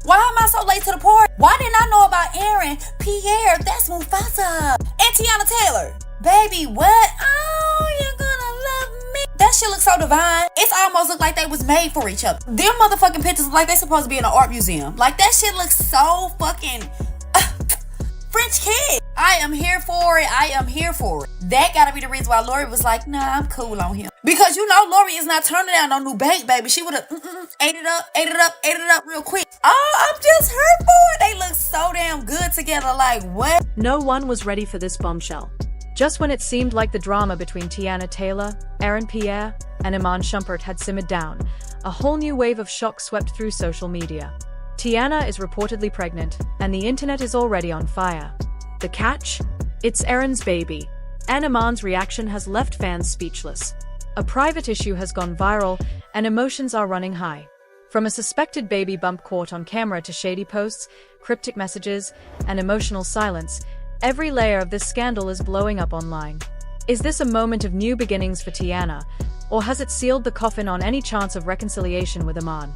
Why am I so late to the party? Why didn't I know about Aaron, Pierre, that's Mufasa, and Teyana Taylor? Baby, what? Oh, you're gonna love me. That shit looks so divine. It's almost look like they was made for each other. Them motherfucking pictures look like they supposed to be in an art museum. Like, that shit looks so fucking French kid. I am here for it. I am here for it. That gotta be the reason why Lori was like, nah, I'm cool on him. Because you know Lori is not turning down no new bait, baby. She would have ate it up real quick. Oh, I'm just hurt for it. They look so damn good together. Like, what? No one was ready for this bombshell. Just when it seemed like the drama between Teyana Taylor, Aaron Pierre, and Iman Shumpert had simmered down, a whole new wave of shock swept through social media. Teyana is reportedly pregnant, and the internet is already on fire. The catch? It's Aaron's baby, and Iman's reaction has left fans speechless. A private issue has gone viral, and emotions are running high. From a suspected baby bump caught on camera to shady posts, cryptic messages, and emotional silence, every layer of this scandal is blowing up online. Is this a moment of new beginnings for Teyana, or has it sealed the coffin on any chance of reconciliation with Iman?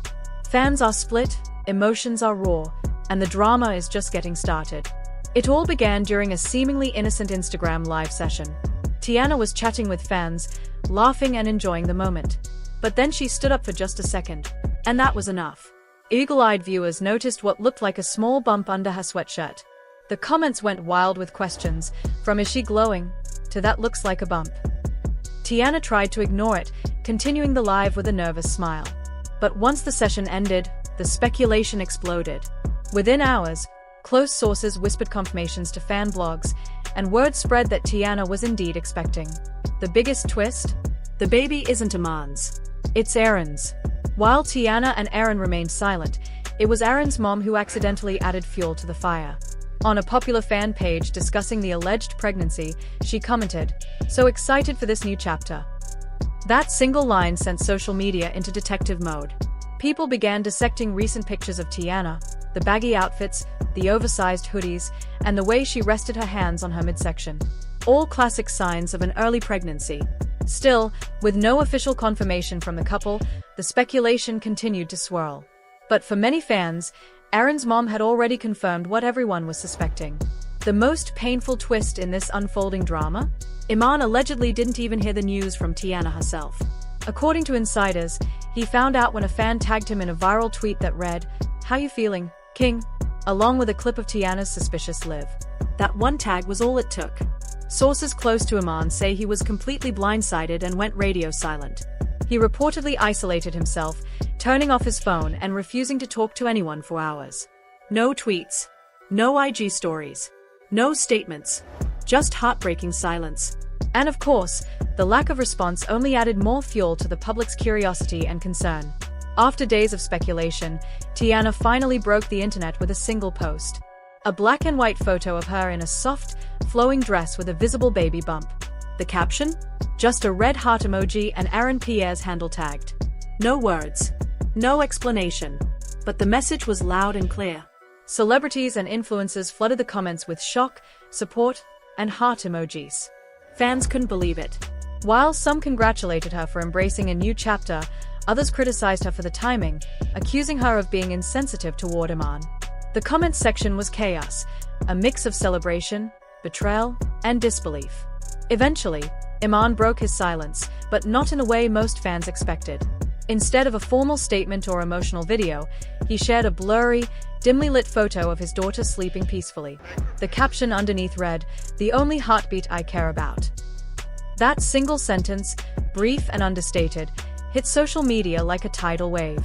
Fans are split, emotions are raw, and the drama is just getting started. It all began during a seemingly innocent Instagram live session. Teyana was chatting with fans, laughing and enjoying the moment. But then she stood up for just a second, and that was enough. Eagle-eyed viewers noticed what looked like a small bump under her sweatshirt. The comments went wild with questions, from "Is she glowing?" to "That looks like a bump." Teyana tried to ignore it, continuing the live with a nervous smile. But once the session ended, the speculation exploded. Within hours, close sources whispered confirmations to fan blogs, and word spread that Teyana was indeed expecting. The biggest twist? The baby isn't Iman's. It's Aaron's. While Teyana and Aaron remained silent, it was Aaron's mom who accidentally added fuel to the fire. On a popular fan page discussing the alleged pregnancy, she commented, "So excited for this new chapter." That single line sent social media into detective mode. People began dissecting recent pictures of Teyana, the baggy outfits, the oversized hoodies, and the way she rested her hands on her midsection. All classic signs of an early pregnancy. Still, with no official confirmation from the couple, the speculation continued to swirl. But for many fans, Aaron's mom had already confirmed what everyone was suspecting. The most painful twist in this unfolding drama? Iman allegedly didn't even hear the news from Teyana herself. According to insiders, he found out when a fan tagged him in a viral tweet that read, "How you feeling, King?" along with a clip of Teyana's suspicious live. That one tag was all it took. Sources close to Iman say he was completely blindsided and went radio silent. He reportedly isolated himself, turning off his phone and refusing to talk to anyone for hours. No tweets, no IG stories, no statements, just heartbreaking silence. And of course, the lack of response only added more fuel to the public's curiosity and concern. After days of speculation, Teyana finally broke the internet with a single post. A black and white photo of her in a soft, flowing dress with a visible baby bump. The caption? Just a red heart emoji and Aaron Pierre's handle tagged. No words. No explanation. But the message was loud and clear. Celebrities and influencers flooded the comments with shock, support, and heart emojis. Fans couldn't believe it. While some congratulated her for embracing a new chapter, others criticized her for the timing, accusing her of being insensitive toward Iman. The comments section was chaos, a mix of celebration, betrayal, and disbelief. Eventually, Iman broke his silence, but not in a way most fans expected. Instead of a formal statement or emotional video, he shared a blurry, dimly lit photo of his daughter sleeping peacefully. The caption underneath read, "The only heartbeat I care about." That single sentence, brief and understated, hit social media like a tidal wave.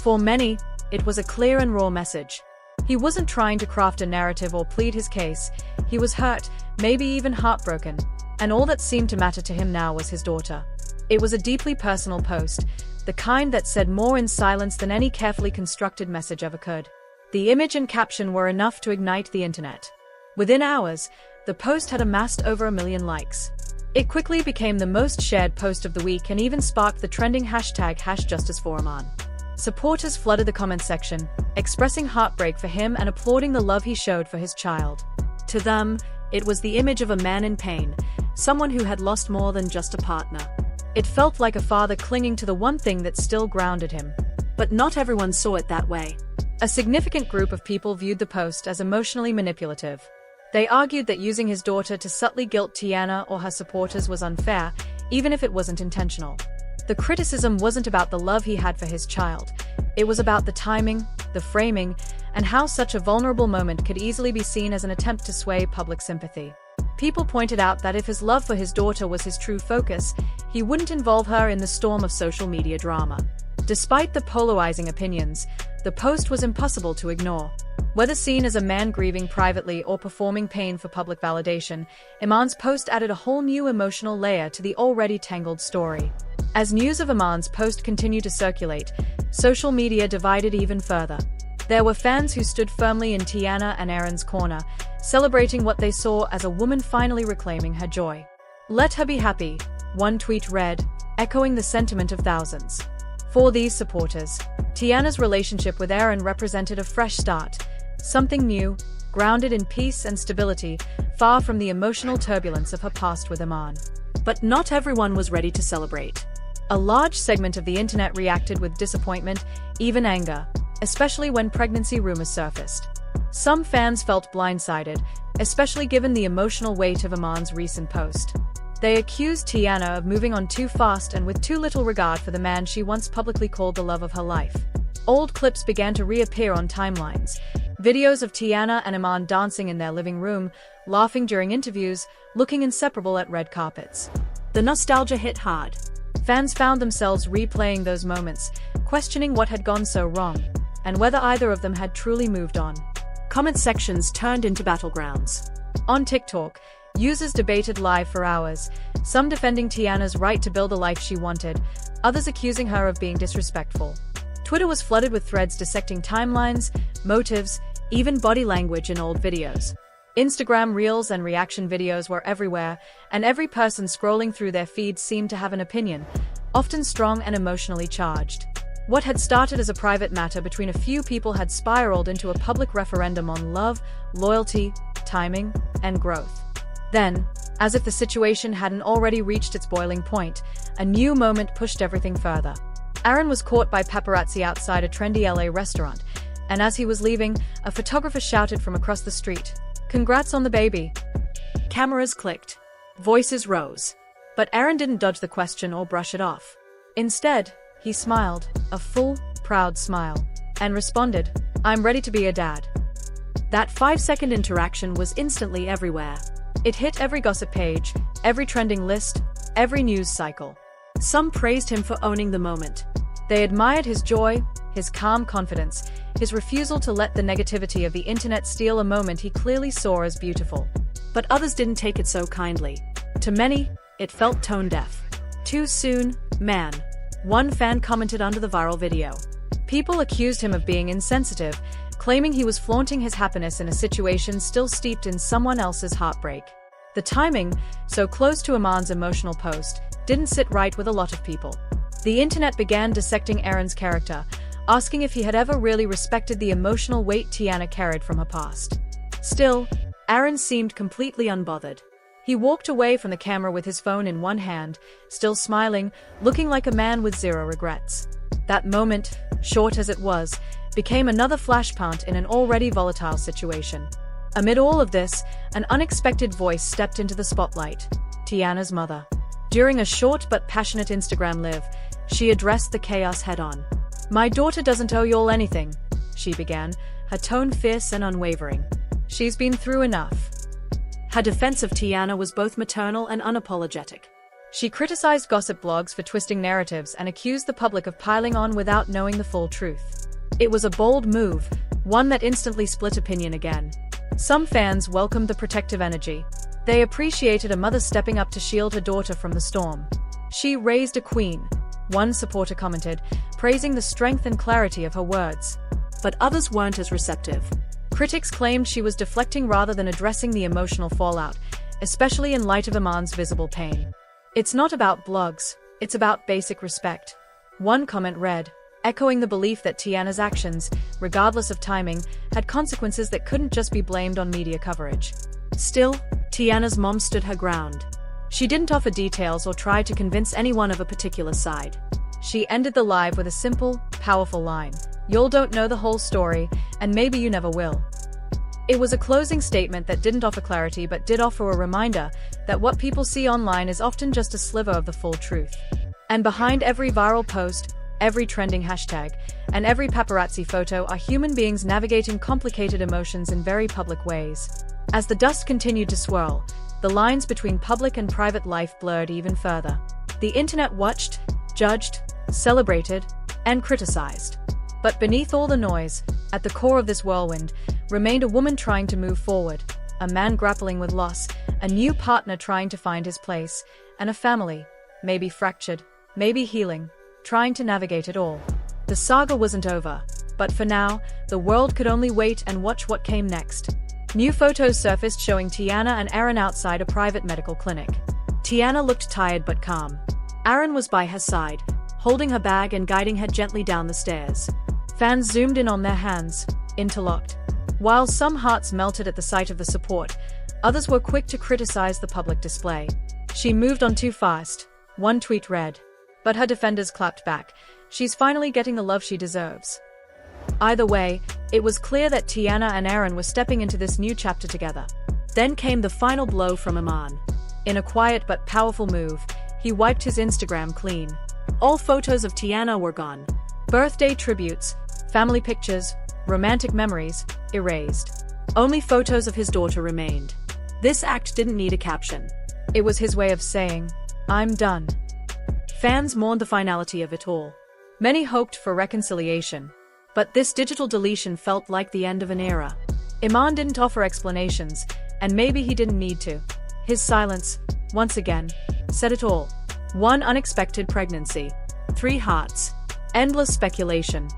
For many, it was a clear and raw message. He wasn't trying to craft a narrative or plead his case. He was hurt, maybe even heartbroken, and all that seemed to matter to him now was his daughter. It was a deeply personal post, the kind that said more in silence than any carefully constructed message ever could. The image and caption were enough to ignite the internet. Within hours, the post had amassed over 1 million likes. It quickly became the most shared post of the week and even sparked the trending hashtag #JusticeForIman. Supporters flooded the comment section, expressing heartbreak for him and applauding the love he showed for his child. To them, it was the image of a man in pain, someone who had lost more than just a partner. It felt like a father clinging to the one thing that still grounded him. But not everyone saw it that way. A significant group of people viewed the post as emotionally manipulative. They argued that using his daughter to subtly guilt Teyana or her supporters was unfair, even if it wasn't intentional. The criticism wasn't about the love he had for his child. It was about the timing, the framing, and how such a vulnerable moment could easily be seen as an attempt to sway public sympathy. People pointed out that if his love for his daughter was his true focus, he wouldn't involve her in the storm of social media drama. Despite the polarizing opinions, the post was impossible to ignore. Whether seen as a man grieving privately or performing pain for public validation, Iman's post added a whole new emotional layer to the already tangled story. As news of Iman's post continued to circulate, social media divided even further. There were fans who stood firmly in Teyana and Aaron's corner, celebrating what they saw as a woman finally reclaiming her joy. "Let her be happy," one tweet read, echoing the sentiment of thousands. For these supporters, Teyana's relationship with Aaron represented a fresh start, something new, grounded in peace and stability, far from the emotional turbulence of her past with Iman. But not everyone was ready to celebrate. A large segment of the internet reacted with disappointment, even anger, especially when pregnancy rumors surfaced. Some fans felt blindsided, especially given the emotional weight of Iman's recent post. They accused Teyana of moving on too fast and with too little regard for the man she once publicly called the love of her life. Old clips began to reappear on timelines. Videos of Teyana and Iman dancing in their living room, laughing during interviews, looking inseparable at red carpets. The nostalgia hit hard. Fans found themselves replaying those moments, questioning what had gone so wrong, and whether either of them had truly moved on. Comment sections turned into battlegrounds. On TikTok, users debated live for hours, some defending Teyana's right to build a life she wanted, others accusing her of being disrespectful. Twitter was flooded with threads dissecting timelines, motives, even body language in old videos. Instagram Reels and reaction videos were everywhere, and every person scrolling through their feeds seemed to have an opinion, often strong and emotionally charged. What had started as a private matter between a few people had spiraled into a public referendum on love, loyalty, timing, and growth. Then, as if the situation hadn't already reached its boiling point, a new moment pushed everything further. Aaron was caught by paparazzi outside a trendy LA restaurant, and as he was leaving, a photographer shouted from across the street, "Congrats on the baby." Cameras clicked. Voices rose. But Aaron didn't dodge the question or brush it off. Instead, he smiled, a full, proud smile, and responded, "I'm ready to be a dad." That 5-second interaction was instantly everywhere. It hit every gossip page, every trending list, every news cycle. Some praised him for owning the moment. They admired his joy, his calm confidence, his refusal to let the negativity of the internet steal a moment he clearly saw as beautiful. But others didn't take it so kindly. To many, it felt tone-deaf. "Too soon, man," one fan commented under the viral video. People accused him of being insensitive, claiming he was flaunting his happiness in a situation still steeped in someone else's heartbreak. The timing, so close to Iman's emotional post, didn't sit right with a lot of people. The internet began dissecting Aaron's character, asking if he had ever really respected the emotional weight Teyana carried from her past. Still, Aaron seemed completely unbothered. He walked away from the camera with his phone in one hand, still smiling, looking like a man with zero regrets. That moment, short as it was, became another flashpoint in an already volatile situation. Amid all of this, an unexpected voice stepped into the spotlight: Teyana's mother. During a short but passionate Instagram live, she addressed the chaos head-on. "My daughter doesn't owe y'all anything," she began, her tone fierce and unwavering. "She's been through enough." Her defense of Teyana was both maternal and unapologetic. She criticized gossip blogs for twisting narratives and accused the public of piling on without knowing the full truth. It was a bold move, one that instantly split opinion again. Some fans welcomed the protective energy. They appreciated a mother stepping up to shield her daughter from the storm. "She raised a queen," one supporter commented, praising the strength and clarity of her words. But others weren't as receptive. Critics claimed she was deflecting rather than addressing the emotional fallout, especially in light of Iman's visible pain. "It's not about blogs, it's about basic respect," one comment read, echoing the belief that Teyana's actions, regardless of timing, had consequences that couldn't just be blamed on media coverage. Still, Teyana's mom stood her ground. She didn't offer details or try to convince anyone of a particular side. She ended the live with a simple, powerful line: You'll don't know the whole story, and maybe you never will. It was a closing statement that didn't offer clarity but did offer a reminder that what people see online is often just a sliver of the full truth. And behind every viral post, every trending hashtag, and every paparazzi photo are human beings navigating complicated emotions in very public ways. As the dust continued to swirl, the lines between public and private life blurred even further. The internet watched, judged, celebrated, and criticized. But beneath all the noise, at the core of this whirlwind, remained a woman trying to move forward, a man grappling with loss, a new partner trying to find his place, and a family, maybe fractured, maybe healing, trying to navigate it all. The saga wasn't over, but for now, the world could only wait and watch what came next. New photos surfaced showing Teyana and Aaron outside a private medical clinic. Teyana looked tired but calm. Aaron was by her side, holding her bag and guiding her gently down the stairs. Fans zoomed in on their hands, interlocked. While some hearts melted at the sight of the support, others were quick to criticize the public display. She moved on too fast, one tweet read. But her defenders clapped back. She's finally getting the love she deserves. Either way, it was clear that Teyana and Aaron were stepping into this new chapter together. Then came the final blow from Iman. In a quiet but powerful move, he wiped his Instagram clean. All photos of Teyana were gone. Birthday tributes, family pictures, romantic memories, erased. Only photos of his daughter remained. This act didn't need a caption. It was his way of saying, "I'm done." Fans mourned the finality of it all. Many hoped for reconciliation. But this digital deletion felt like the end of an era. Iman didn't offer explanations, and maybe he didn't need to. His silence, once again, said it all. One unexpected pregnancy. 3 hearts. Endless speculation.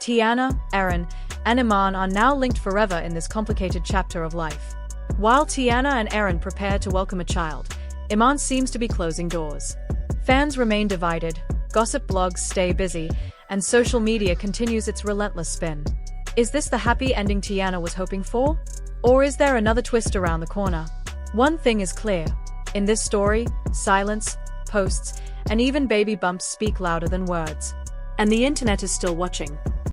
Teyana, Aaron, and Iman are now linked forever in this complicated chapter of life. While Teyana and Aaron prepare to welcome a child, Iman seems to be closing doors. Fans remain divided, gossip blogs stay busy, and social media continues its relentless spin. Is this the happy ending Teyana was hoping for? Or is there another twist around the corner? One thing is clear. In this story, silence, posts, and even baby bumps speak louder than words. And the internet is still watching.